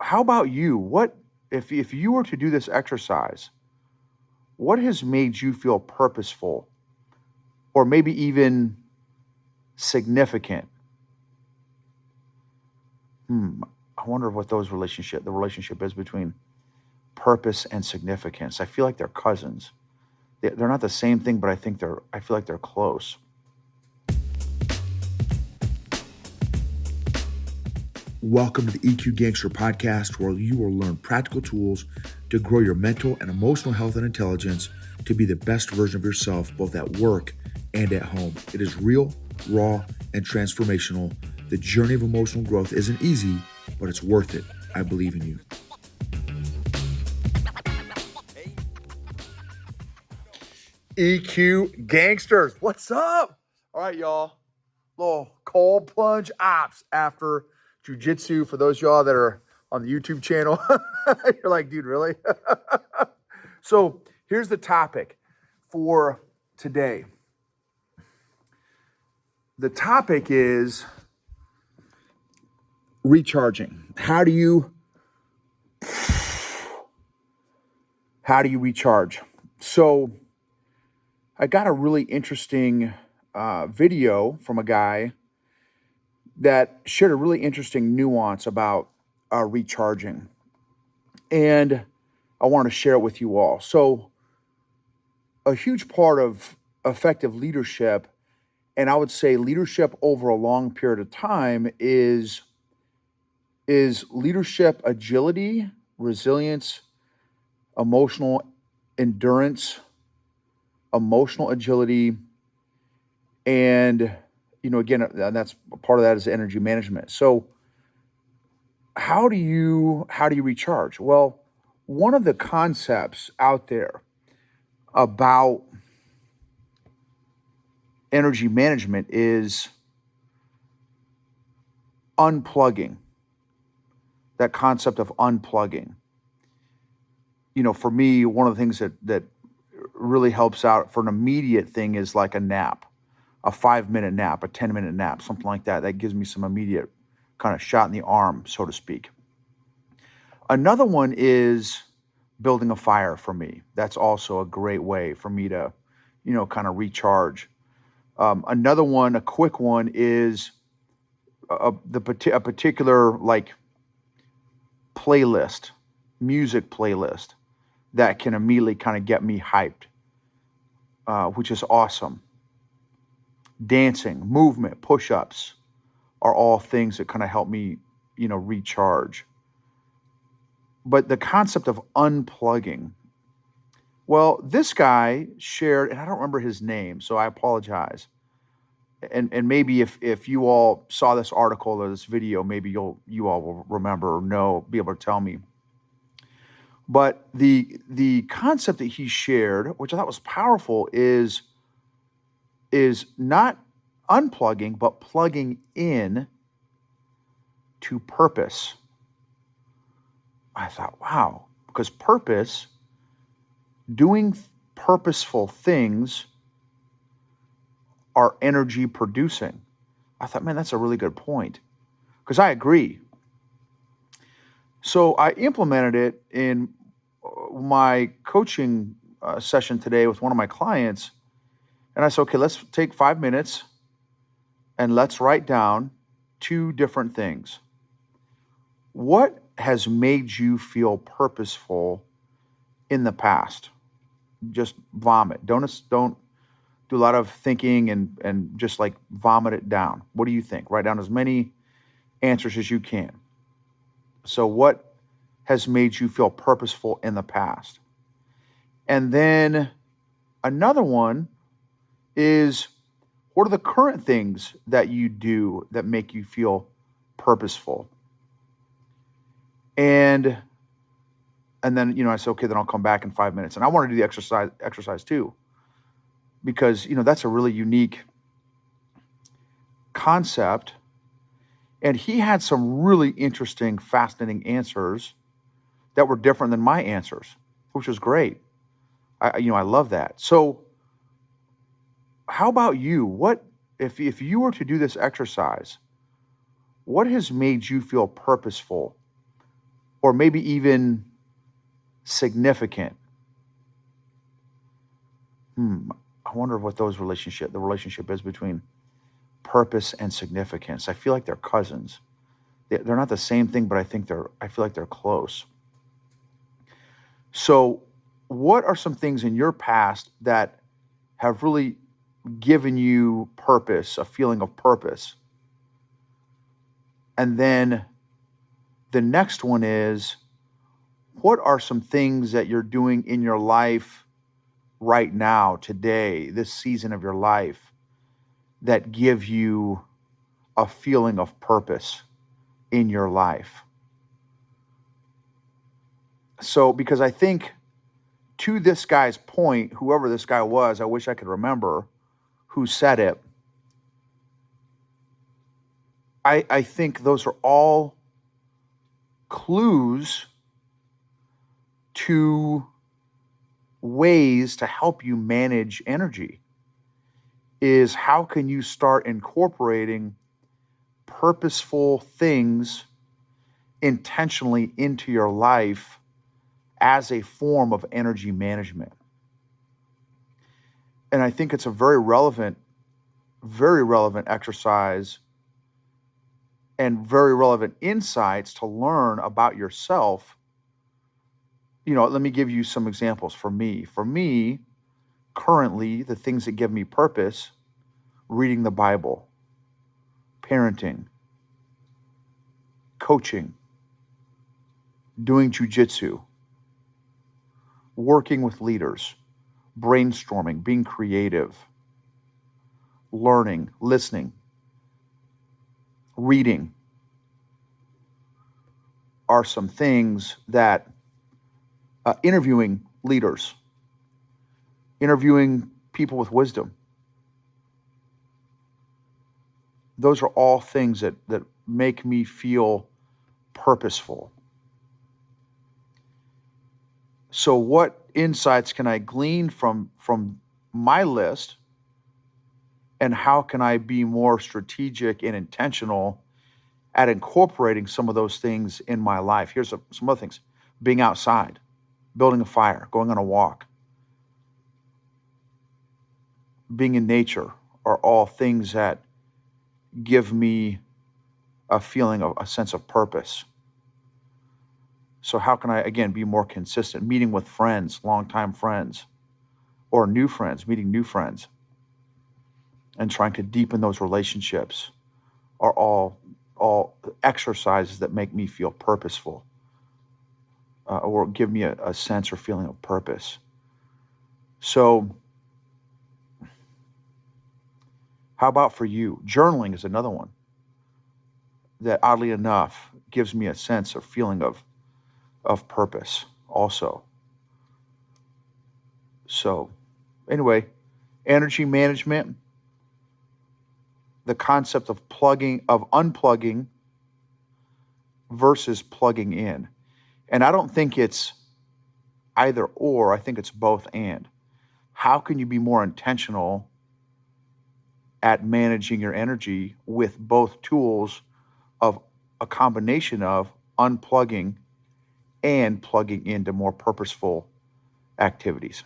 how about you? What if you were to do this exercise, what has made you feel purposeful or maybe even significant? I wonder what the relationship is between purpose and significance. I feel like they're cousins. They're not the same thing, but I feel like they're close. Welcome to the EQ Gangster podcast, where you will learn practical tools to grow your mental and emotional health and intelligence to be the best version of yourself, both at work and at home. It is real, raw, and transformational. The journey of emotional growth isn't easy, but it's worth it. I believe in you. EQ Gangsters, what's up? All right, y'all. Little cold plunge ops after jujitsu. For those y'all that are on the YouTube channel, you're like, dude, really? So here's the topic for today. The topic is recharging. How do you recharge? So I got a really interesting video from a guy that shared a really interesting nuance about recharging. And I want to share it with you all. So a huge part of effective leadership, and I would say leadership over a long period of time, is leadership agility, resilience, emotional endurance, emotional agility, and again, that's part of that is energy management. So how do you recharge? Well, one of the concepts out there about energy management is unplugging. That concept of unplugging. For me, one of the things that really helps out for an immediate thing is like a nap, a 5-minute nap, a 10-minute nap, something like that. That gives me some immediate kind of shot in the arm, so to speak. Another one is building a fire for me. That's also a great way for me to, kind of recharge. Another one, a quick one, is a particular like playlist, music playlist that can immediately kind of get me hyped, which is awesome. Dancing, movement, push-ups are all things that kind of help me, recharge. But the concept of unplugging, well, this guy shared, and I don't remember his name, so I apologize. And maybe if you all saw this article or this video, maybe you all will remember or know, be able to tell me. But the concept that he shared, which I thought was powerful, is not unplugging, but plugging in to purpose. I thought, wow, because purpose, doing purposeful things are energy producing. I thought, man, that's a really good point, because I agree. So I implemented it in my coaching session today with one of my clients. And I said, okay, let's take 5 minutes and let's write down 2 different things. What has made you feel purposeful in the past? Just vomit. Don't do a lot of thinking and just like vomit it down. What do you think? Write down as many answers as you can. So what has made you feel purposeful in the past? And then another one is, what are the current things that you do that make you feel purposeful? And then, I said, okay, then I'll come back in 5 minutes. And I want to do the exercise too, because, that's a really unique concept. And he had some really interesting, fascinating answers that were different than my answers, which was great. I love that. So how about you? What if you were to do this exercise, what has made you feel purposeful or maybe even significant. I wonder what the relationship is between purpose and significance. I feel like they're cousins. They're not the same thing, but I feel like they're close. So, what are some things in your past that have really given you purpose, a feeling of purpose? And then the next one is, what are some things that you're doing in your life right now, today, this season of your life, that give you a feeling of purpose in your life? So, because I think, to this guy's point, whoever this guy was, I wish I could remember who said it. I think those are all clues to ways to help you manage energy. Is how can you start incorporating purposeful things intentionally into your life as a form of energy management? And I think it's a very relevant exercise and very relevant insights to learn about yourself. Let me give you some examples for me. For me, currently, the things that give me purpose: reading the Bible, parenting, coaching, doing jujitsu, working with leaders, brainstorming, being creative, learning, listening, reading are some things that interviewing leaders, interviewing people with wisdom. Those are all things that make me feel purposeful. So what insights can I glean from my list, and how can I be more strategic and intentional at incorporating some of those things in my life? Here's some other things: being outside, building a fire, going on a walk, being in nature are all things that give me a feeling of a sense of purpose. So how can I, again, be more consistent? Meeting with friends, longtime friends, or new friends, meeting new friends, and trying to deepen those relationships are all exercises that make me feel purposeful, or give me a sense or feeling of purpose. So how about for you? Journaling is another one that, oddly enough, gives me a sense or feeling of purpose also. So anyway, energy management, the concept of unplugging versus plugging in. And I don't think it's either or, I think it's both and. How can you be more intentional at managing your energy with both tools of a combination of unplugging and plugging into more purposeful activities?